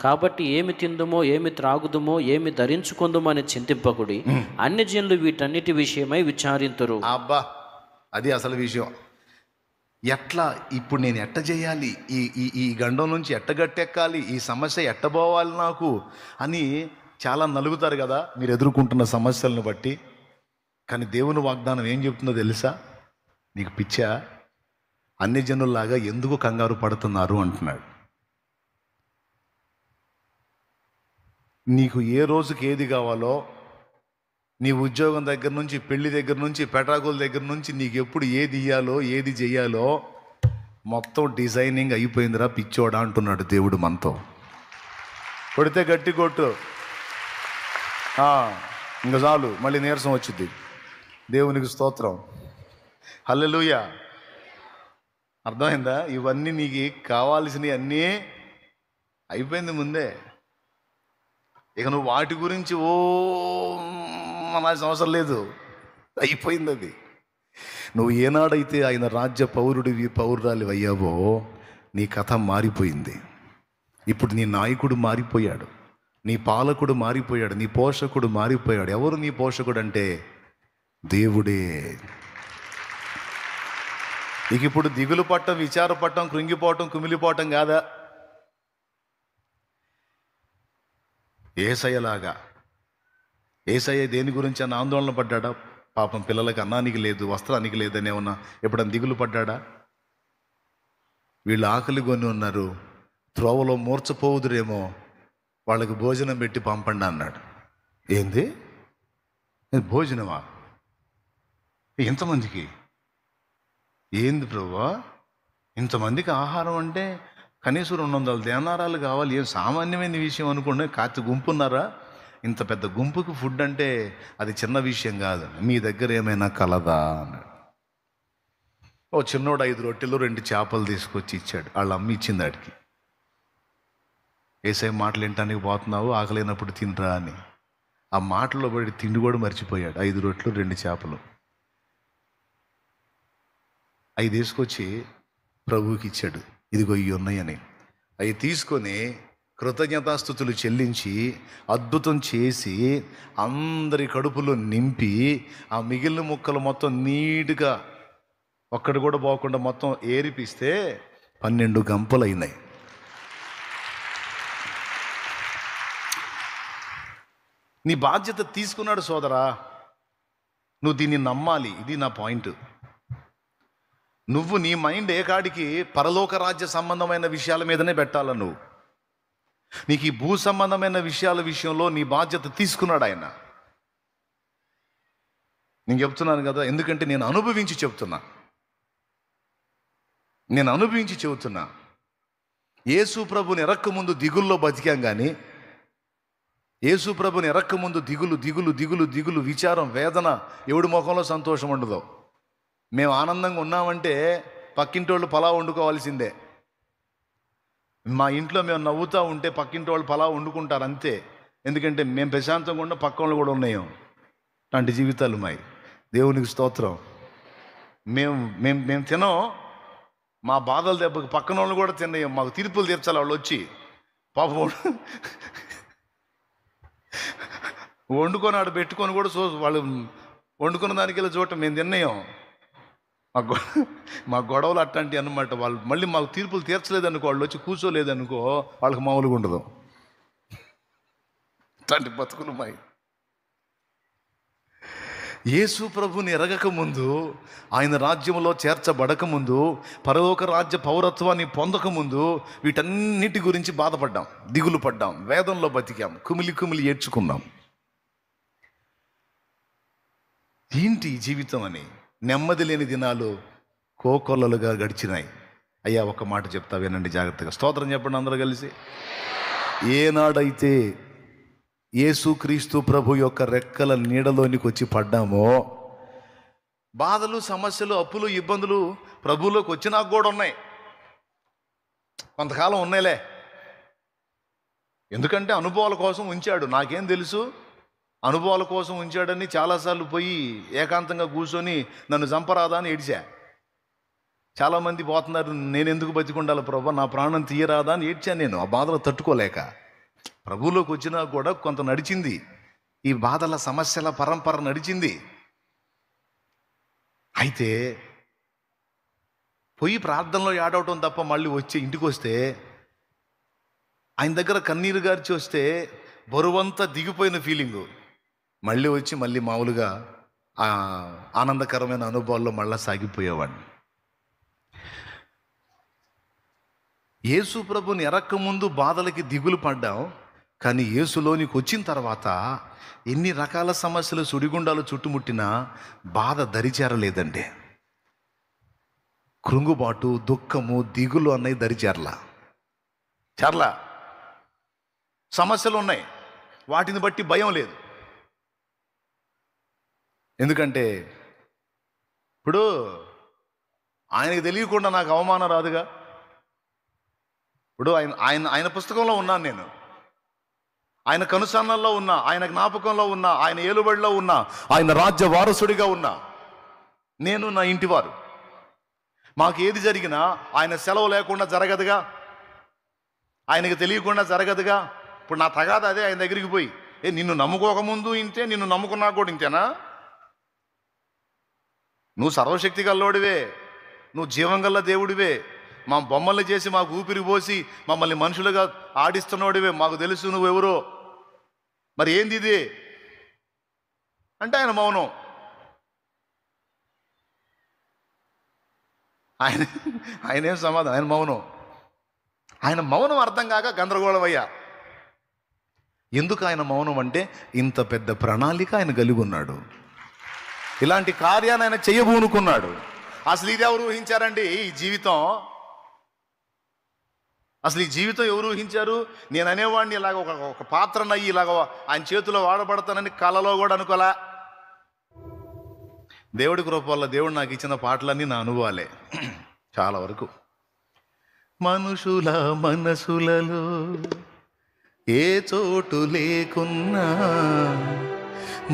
కాబట్టి ఏమి తిందుమో, ఏమి త్రాగుదుమో, ఏమి ధరించుకుందుమో అని చింతింపకుడి. అన్ని జనులు వీటన్నిటి విషయమై విచారింతురు. అబ్బా, అది అసలు విషయం. ఎట్లా ఇప్పుడు నేను ఎట్ట చేయాలి, ఈ ఈ ఈ గండం నుంచి ఎట్ట గట్టెక్కాలి, ఈ సమస్య ఎట్టబోవాలి నాకు అని చాలా నలుగుతారు కదా మీరు ఎదుర్కొంటున్న సమస్యలను బట్టి. కానీ దేవుని వాగ్దానం ఏం చెప్తుందో తెలుసా? నీకు పిచ్చా, అన్ని జనుల్లాగా ఎందుకు కంగారు పడుతున్నారు అంటున్నాడు. నీకు ఏ రోజుకి ఏది కావాలో, నీ ఉద్యోగం దగ్గర నుంచి, పెళ్లి దగ్గర నుంచి, పెటాకుల దగ్గర నుంచి, నీకు ఎప్పుడు ఏది ఇయ్యాలో, ఏది చెయ్యాలో మొత్తం డిజైనింగ్ అయిపోయిందిరా పిచ్చోడా అంటున్నాడు దేవుడు మనతో. కొడితే గట్టి కొట్టు, ఇంకా చాలు, మళ్ళీ నీరసం వచ్చింది. దేవునికి స్తోత్రం, హల్లెలూయా. అర్థమైందా? ఇవన్నీ నీకు కావాల్సినవి అన్నీ అయిపోయింది ముందే. ఇక నువ్వు వాటి గురించి అనాల్సిన అవసరం లేదు, అయిపోయింది అది. నువ్వు ఏనాడైతే ఆయన రాజ్య పౌరుడివి, పౌరురాలివి అయ్యావో నీ కథ మారిపోయింది. ఇప్పుడు నీ నాయకుడు మారిపోయాడు, నీ పాలకుడు మారిపోయాడు, నీ పోషకుడు మారిపోయాడు. ఎవరు నీ పోషకుడు అంటే దేవుడే. ఇక ఇప్పుడు దిగులు పట్టం, విచార పట్టం, కృంగిపోవటం, కుమిలిపోవటం కాదా. ఏసయ్యలాగా, ఏసయ్య దేని గురించి అన్న ఆందోళన పడ్డాడా? పాపం పిల్లలకి అన్నానికి లేదు, వస్త్రానికి లేదని ఏమన్నా ఎప్పుడన్నా దిగులు పడ్డాడా? వీళ్ళు ఆకలి కొని ఉన్నారు, త్రోవలో మూర్చపోవుదురేమో, వాళ్ళకి భోజనం పెట్టి పంపండి అన్నాడు. ఏంది భోజనమా ఇంతమందికి? ఏంది ప్రభువా, ఇంతమందికి ఆహారం అంటే కనీసం 200 దేనారాలు కావాలి, ఏం సామాన్యమైన విషయం అనుకోండి. కాచి గుంపు ఉన్నారా? ఇంత పెద్ద గుంపుకి ఫుడ్ అంటే అది చిన్న విషయం కాదు. మీ దగ్గర ఏమైనా కలదా అన్నాడు. ఓ చిన్నోడు 5 రొట్టెలు 2 చేపలు తీసుకొచ్చి ఇచ్చాడు. వాళ్ళ అమ్మ ఇచ్చింది వాడికి. ఏసై మాటలు వినటానికి పోతున్నావు, ఆకలేనప్పుడు తినరా అని. ఆ మాటల్లో పడి తిండి కూడా మర్చిపోయాడు. 5 రొట్టెలు 2 చేపలు అవి తీసుకొచ్చి ప్రభువుకి ఇచ్చాడు. ఇదిగో ఇవి ఉన్నాయని. అవి తీసుకొని కృతజ్ఞతాస్తుతులు చెల్లించి అద్భుతం చేసి అందరి కడుపులో నింపి ఆ మిగిలిన ముక్కలు మొత్తం నీట్గా ఒక్కటి కూడా పోకుండా మొత్తం ఏరిపిస్తే 12 గంపలు అయినాయి. నీ బాధ్యత తీసుకున్నాడు సోదరా, నువ్వు దీన్ని నమ్మాలి. ఇది నా పాయింట్. నువ్వు నీ మైండ్ ఏ కాడికి పరలోక రాజ్య సంబంధమైన విషయాల మీదనే పెట్టాల. నువ్వు నీకు ఈ భూ సంబంధమైన విషయాల విషయంలో నీ బాధ్యత తీసుకున్నాడు ఆయన. నేను చెప్తున్నాను కదా, ఎందుకంటే నేను అనుభవించి చెబుతున్నా. యేసు ప్రభుని ఎరక్క ముందు దిగుల్లో బతికాం, కానీ యేసు ప్రభుని ఎరక్క ముందు దిగులు దిగులు దిగులు దిగులు, విచారం, వేదన, ఎవడి ముఖంలో సంతోషం ఉండదు. మేము ఆనందంగా ఉన్నామంటే పక్కింటోళ్ళు పలావ్ వండుకోవాల్సిందే. మా ఇంట్లో మేము నవ్వుతూ ఉంటే పక్కింటోళ్ళు పలావ్ వండుకుంటారు అంతే. ఎందుకంటే మేము ప్రశాంతంగా ఉన్న పక్క వాళ్ళు కూడా ఉన్నాయం. అలాంటి జీవితాలు మాయి. దేవునికి స్తోత్రం. మేము మేము మేము తినం, మా బాధల దెబ్బకి పక్కన వాళ్ళు కూడా తిన్నాం. మాకు తీర్పులు తీర్చాలి వాళ్ళు వచ్చి. పాపం వండుకొని ఆడ పెట్టుకొని కూడా వాళ్ళు వండుకున్న దానికి వెళ్ళి చూడటం మేము తిన్నాం. మా గొడవలు అట్లాంటివి అన్నమాట. వాళ్ళు మళ్ళీ మాకు తీర్పులు తీర్చలేదనుకో, వాళ్ళు వచ్చి కూర్చోలేదనుకో, వాళ్ళకి మామూలుగా ఉండదు. అట్లాంటి బతుకులు మాయి. యేసు ప్రభుని ఎరగక ముందు, ఆయన రాజ్యంలో చేర్చబడక ముందు, పరలోక రాజ్య పౌరత్వాన్ని పొందకముందు వీటన్నిటి గురించి బాధపడ్డాం, దిగులు పడ్డాం, వేదంలో బతికాం, కుమిలి కుమిలి ఏడ్చుకున్నాం. ఏంటి జీవితం అని నెమ్మది లేని దినాలు కోకొల్లలుగా గడిచినాయి. అయ్యా ఒక మాట చెప్తా వినండి జాగ్రత్తగా. స్తోత్రం చెప్పండి అందరూ కలిసి. ఏనాడైతే యేసుక్రీస్తు ప్రభు యొక్క రెక్కల నీడలోనికి వచ్చి పడ్డామో, బాధలు, సమస్యలు, అప్పులు, ఇబ్బందులు ప్రభువులోకి వచ్చినాక కూడా ఉన్నాయి. కొంతకాలం ఉన్నాయిలే, ఎందుకంటే అనుభవాల కోసం ఉంచాడు. నాకేం తెలుసు, అనుభవాల కోసం ఉంచాడని చాలాసార్లు పోయి ఏకాంతంగా కూర్చొని నన్ను చంపరాదా అని ఏడ్చా. చాలామంది పోతున్నారు, నేను ఎందుకు బతికుండాలి ప్రభా, నా ప్రాణం తీయరాదా అని ఏడ్చాను నేను, ఆ బాధలు తట్టుకోలేక. ప్రభువులోకి వచ్చినా కూడా కొంత నడిచింది, ఈ బాధల సమస్యల పరంపర నడిచింది. అయితే పోయి ప్రార్థనలో ఏడవటం తప్ప మళ్ళీ వచ్చి ఇంటికి వస్తే, ఆయన దగ్గర కన్నీరు గార్చి వస్తే బరువంతా దిగిపోయిన ఫీలింగు, మళ్ళీ వచ్చి మళ్ళీ మామూలుగా ఆనందకరమైన అనుభవాల్లో మళ్ళీ సాగిపోయేవాడిని. యేసు ప్రభుని ఎరక్క ముందు బాధలకి దిగులు పడ్డాం, కానీ యేసులోనికి వచ్చిన తర్వాత ఎన్ని రకాల సమస్యలు సుడిగుండాలు చుట్టుముట్టినా బాధ దరిచేరలేదండి. కృంగుబాటు, దుఃఖము, దిగులు అన్నవి దరిచేరలా. సమస్యలు ఉన్నాయి, వాటిని బట్టి భయం లేదు. ఎందుకంటే ఇప్పుడు ఆయనకి తెలియకుండా నాకు అవమానం రాదుగా. ఇప్పుడు ఆయన పుస్తకంలో ఉన్నాను నేను, ఆయన కనుసన్నల్లో ఉన్నా, ఆయన జ్ఞాపకంలో ఉన్నా, ఆయన ఏలుబడిలో ఉన్నా, ఆయన రాజ్య వారసుడిగా ఉన్నా. నేను నా ఇంటివారు, మాకు ఏది జరిగినా ఆయన సెలవు లేకుండా జరగదుగా, ఆయనకి తెలియకుండా జరగదుగా. ఇప్పుడు నా తగాద అదే, ఆయన దగ్గరికి పోయి నిన్ను నమ్ముకోకముందు ఇంతే, నిన్ను నమ్ముకున్నా కూడా ఇంతేనా? నువ్వు సర్వశక్తి గల్లోడివే, నువ్వు జీవం గల్ల దేవుడివే, మా బొమ్మల్ని చేసి మాకు ఊపిరి పోసి మమ్మల్ని మనుషులుగా ఆడిస్తున్నోడివే, మాకు తెలుసు నువ్వెవరో, మరి ఏంది ఇది అంటే ఆయన మౌనం. ఆయనేం సమాధానం, ఆయన మౌనం. ఆయన మౌనం అర్థం కాక గందరగోళం అయ్యా. ఎందుకు ఆయన మౌనం అంటే, ఇంత పెద్ద ప్రణాళిక ఆయన కలిగి ఉన్నాడు, ఇలాంటి కార్యాన్ని ఆయన చేయబూనుకున్నాడు. అసలు ఇది ఎవరు ఊహించారండి? ఈ జీవితం అసలు ఈ జీవితం ఎవరు ఊహించారు? నేను అనేవాడిని ఇలాగ ఒక పాత్రనయ్యి ఇలాగ ఆయన చేతిలో వాడబడతానని కలలో కూడా అనుకోలే. దేవుడి కృప వల్ల దేవుడు నాకు ఇచ్చిన పాటలన్నీ నా అనుభవాలే చాలా వరకు. మనుషుల మనసులలో ఏ చోటు లేకున్నా,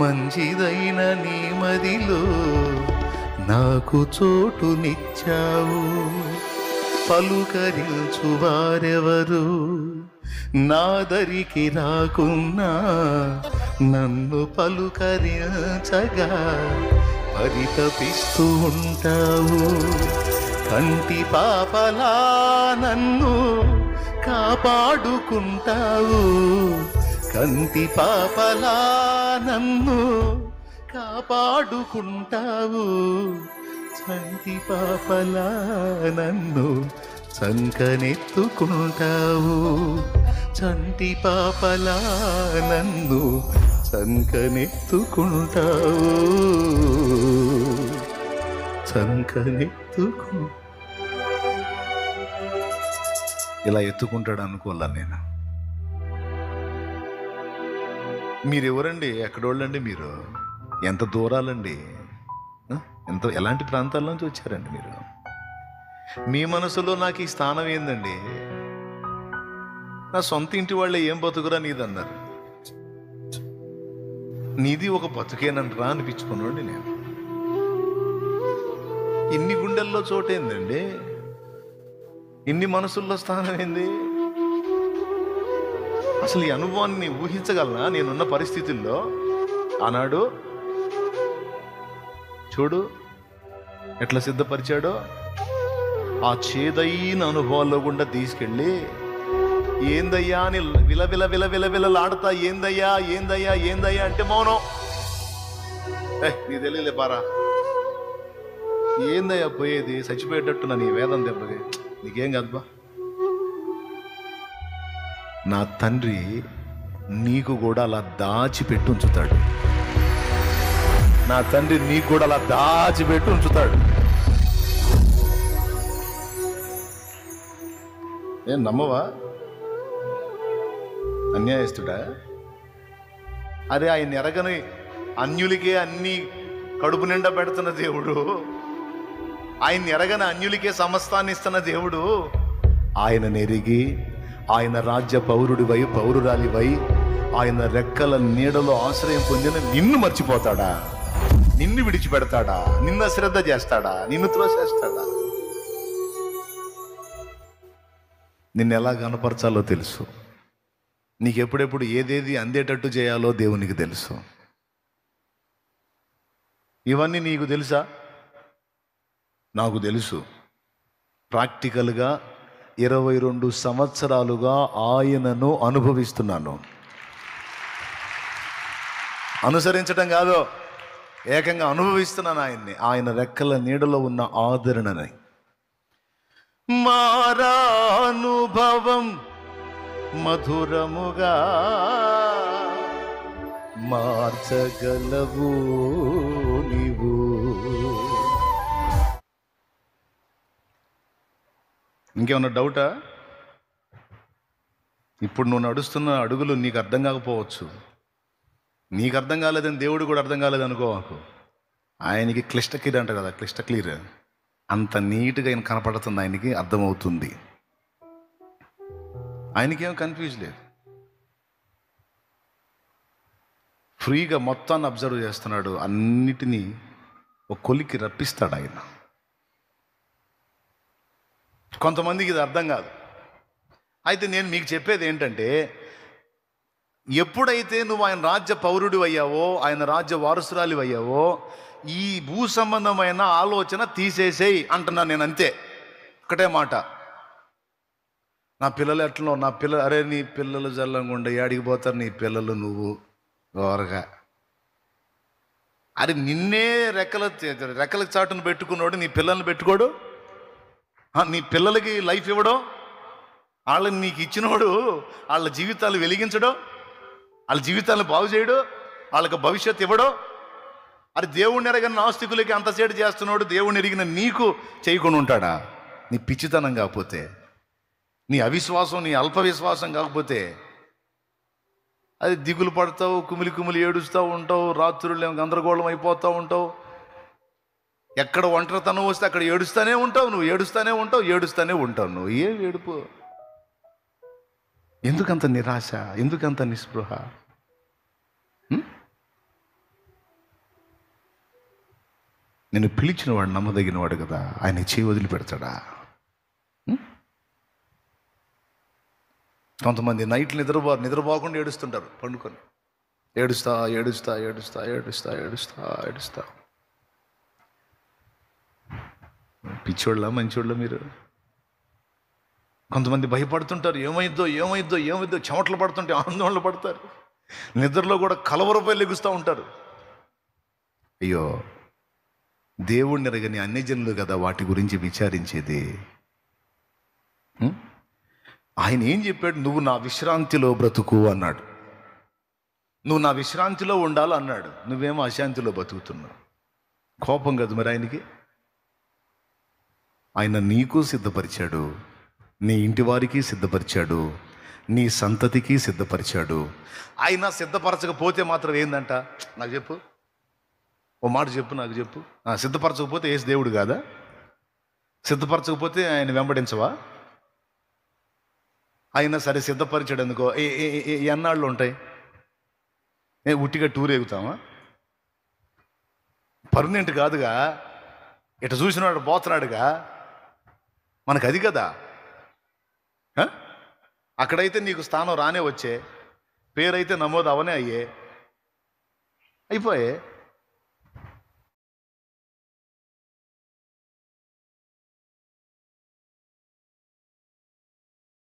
మంచిదైన నీ మదిలో నాకు చోటునిచ్చావు. పలుకరించు వారెవరు నాదరికి రాకున్నా, నన్ను పలుకరించగా పరితపిస్తూ ఉంటావు. కంటి పాపలా నన్ను కాపాడుకుంటావు, కంటి పాపలా నన్ను కాపాడుకుంటావు. చంటి పాపలా నన్ను సంకనెత్తుకుంటావు, చంటి పాపలా నన్ను సంకనెత్తుకుంటావు, ఇలా ఎత్తుకుంటాడు అనుకోలే నేను. మీరెవరండి? ఎక్కడోళ్ళండి మీరు? ఎంత దూరాలండి? ఎలాంటి ప్రాంతాల నుంచి వచ్చారండి మీరు? మీ మనసులో నాకు ఈ స్థానం ఏందండి? నా సొంత ఇంటి వాళ్ళే ఏం బతుకురా నీదన్నారు, నీది ఒక బతుకేనంటరా అనిపించుకున్నాండి నేను. ఇన్ని గుండెల్లో చోటేందండి? ఇన్ని మనసుల్లో స్థానం ఏంది? అసలు ఈ అనుభవాన్ని ఊహించగలనా నేనున్న పరిస్థితుల్లో? ఆనాడు చూడు ఎట్లా సిద్ధపరిచాడో, ఆ చేదైన అనుభవాల్లో గుండా తీసుకెళ్ళి ఏందయ్యా అని విలవిలలాడతా, ఏందయ్యా ఏందయ్యా ఏందయ్యా అంటే మౌనం. నీ తెలియలే పారా, ఏందయ్యా పోయేది? చచ్చిపోయేటట్టు నా నీ వేదం దెబ్బకి, నీకేం కాదుబా. నా తండ్రి నీకు కూడా అలా దాచిపెట్టి ఉంచుతాడు, నా తండ్రి నీకు కూడా అలా దాచిపెట్టి ఉంచుతాడు. ఏం నమ్మవా? అన్యాయస్తుడా? అరే ఆయన ఎరగని అన్యులకే అన్ని కడుపు నిండా పెడుతున్న దేవుడు, ఆయన ఎరగని అన్యులకే సమస్తాన్ని ఇస్తున్న దేవుడు, ఆయన నెరిగి ఆయన రాజ్య పౌరుడివై పౌరురాలివై ఆయన రెక్కల నీడలో ఆశ్రయం పొందిన నిన్ను మర్చిపోతాడా? నిన్ను విడిచిపెడతాడా? నిన్ను అశ్రద్ధ చేస్తాడా? నిన్ను త్రోసేస్తాడా? నిన్ను ఎలా కనపరచాలో తెలుసు, నీకు ఎప్పుడెప్పుడు ఏదేది అందేటట్టు చేయాలో దేవునికి తెలుసు. ఇవన్నీ నీకు తెలుసా? నాకు తెలుసు. ప్రాక్టికల్గా 22 సంవత్సరాలుగా ఆయనను అనుభవిస్తున్నాను. అనుసరించడం కాదు, ఏకంగా అనుభవిస్తున్నాను ఆయన్ని, ఆయన రెక్కల నీడలో ఉన్న ఆదరణని. మారానుభవం మధురముగా మార్చగలవు నీవు. ఇంకేమన్నా డౌటా? ఇప్పుడు నువ్వు నడుస్తున్న అడుగులు నీకు అర్థం కాకపోవచ్చు. నీకు అర్థం కాలేదని దేవుడు కూడా అర్థం కాలేదు అనుకోవాకు. ఆయనకి క్లిష్ట క్లియర్ అంట కదా, క్లిష్ట క్లియర్, అంత నీట్గా ఆయన కనపడుతుంది, ఆయనకి అర్థమవుతుంది. ఆయనకేం కన్ఫ్యూజ్ లేదు. ఫ్రీగా మొత్తాన్ని అబ్జర్వ్ చేస్తున్నాడు, అన్నిటినీ ఒక కొలికి రప్పిస్తాడు ఆయన. కొంతమందికి ఇది అర్థం కాదు. అయితే నేను మీకు చెప్పేది ఏంటంటే, ఎప్పుడైతే నువ్వు ఆయన రాజ్య పౌరుడు అయ్యావో, ఆయన రాజ్య వారసురాలి అయ్యావో, ఈ భూ సంబంధమైన ఆలోచన తీసేసేయి అంటున్నాను నేను. అంతే, ఒకటే మాట. నా పిల్లలు ఎట్లనో, నా పిల్లలు, అరే నీ పిల్లలు జల్లంగుండ ఏడికి పోతారు నీ పిల్లలు, నువ్వు ఘోరగా, అరే నిన్నే రెక్కల చాటును పెట్టుకున్నాడు, నీ పిల్లల్ని పెట్టుకోడు, నీ పిల్లలకి లైఫ్ ఇవ్వడం, వాళ్ళని నీకు ఇచ్చినోడు వాళ్ళ జీవితాలు వెలిగించడం, వాళ్ళ జీవితాలను బాగు చేయడు, వాళ్ళకి భవిష్యత్తు ఇవ్వడం. అది దేవుణ్ణి ఎరగని నాస్తికులకి అంతసేటు చేస్తున్నాడు, దేవుణ్ణి ఎరిగిన నీకు చేయకుండా ఉంటాడా? నీ పిచ్చితనం కాకపోతే, నీ అవిశ్వాసం, నీ అల్ప విశ్వాసం కాకపోతే, అది దిగులు పడతావు, కుమిలి కుమిలి ఏడుస్తూ ఉంటావు, రాత్రులు గందరగోళం అయిపోతూ ఉంటావు. ఎక్కడ ఒంటరితనం వస్తే అక్కడ ఏడుస్తూనే ఉంటావు, నువ్వు ఏడుస్తూనే ఉంటావు. నువ్వు ఏం ఏడుపు? ఎందుకంత నిరాశ? ఎందుకంత నిస్పృహ? నేను పిలిచిన వాడు నమ్మదగిన వాడు కదా, ఆయన చేయి వదిలిపెడతాడా? కొంతమంది నైట్లు నిద్రపోకుండా ఏడుస్తుంటారు, పండుకొని ఏడుస్తా ఏడుస్తా ఏడుస్తా ఏడుస్తా ఏడుస్తా ఏడుస్తా. పిచ్చోళ్ళ మంచోళ్ళ మీరు? కొంతమంది భయపడుతుంటారు, ఏమైద్దో ఏమైద్దో ఏమైద్దో, చెమటలు పడుతుంటే ఆందోళన పడతారు, నిద్రలో కూడా కలవరపై లెగుస్తూ ఉంటారు. అయ్యో, దేవుణ్ణి ఎరగని అన్యజనులు కదా వాటి గురించి విచారించేది. ఆయన ఏం చెప్పాడు? నువ్వు నా విశ్రాంతిలో బ్రతుకు అన్నాడు. నువ్వు నా విశ్రాంతిలో ఉండాలి అన్నాడు. నువ్వేమో అశాంతిలో బతుకుతున్నావు. కోపం కదా మరి ఆయనకి? ఆయన నీకు సిద్ధపరిచాడు, నీ ఇంటి వారికి సిద్ధపరిచాడు, నీ సంతతికి సిద్ధపరిచాడు. ఆయన సిద్ధపరచకపోతే మాత్రం ఏందంట? నాకు చెప్పు, ఓ మాట చెప్పు, నాకు చెప్పు. సిద్ధపరచకపోతే ఏసు దేవుడు కాదా? సిద్ధపరచకపోతే ఆయన వెంబడించవా? అయినా సరే సిద్ధపరిచాడు ఎందుకో, ఎన్నాళ్ళు ఉంటాయి? ఉట్టిగా టూర్ ఎగుతామా? పర్మనెంట్ కాదుగా, ఇట చూసినాడు పోతున్నాడుగా, మనకు అది కదా. అక్కడైతే నీకు స్థానం రానే వచ్చే, పేరైతే నమోదు అవనే అయిపోయే.